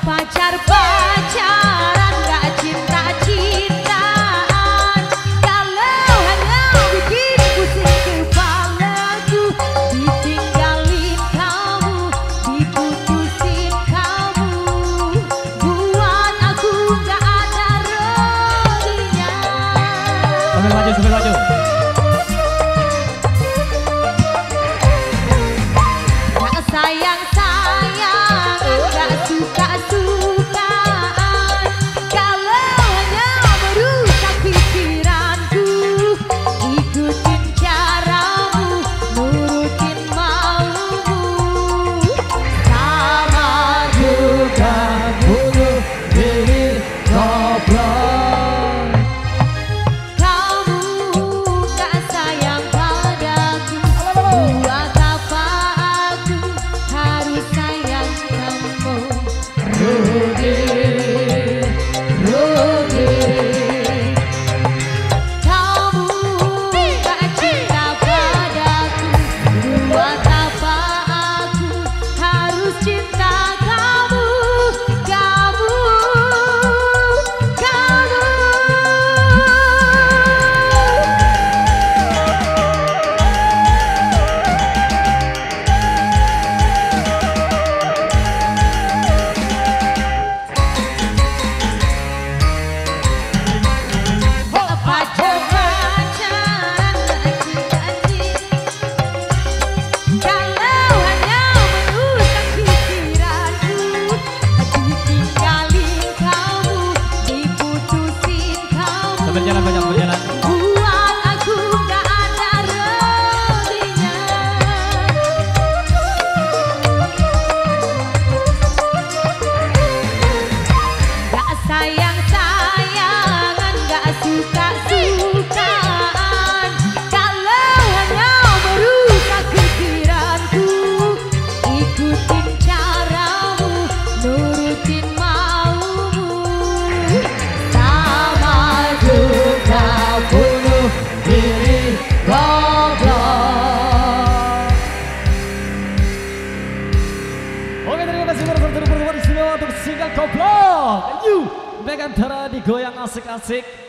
Pacar-pacaran gak cinta-cintaan, kalau hanya bikin pusing kepalaku, ditinggalin kamu, diputusin kamu, buat aku gak ada rezekinya. Sambil maju, sambil maju. Gak sayang-sayang, gak suka-sukaan, kalau hanya merusak pikiranku, ikutin caramu, nurutin maumu, sama juga Bunuh diri goblok. kamu gak sayang padaku, buat apa aku harus sayang kamu. Rugi, rugi. Kamu gak cinta padaku, buat apa aku harus cinta kamu, kamu, kamu. Pacar-pacaran gak cinta-cinta, kalau hanya merusak pikiranku, ditinggalin kamu, diputusin kamu, Sambil jalan, banyak berjalan. buat aku gak ada rezekinya. Gak sayang-sayangan, gak suka-sukaan, kalau hanya merusak pikiranku, ikutin caramu, nurutin maumu, sama juga Bunuh diri goblok. Oke, terima kasih para pertemuan istimewa untuk single goblok. You Megantara digoyang asik-asik.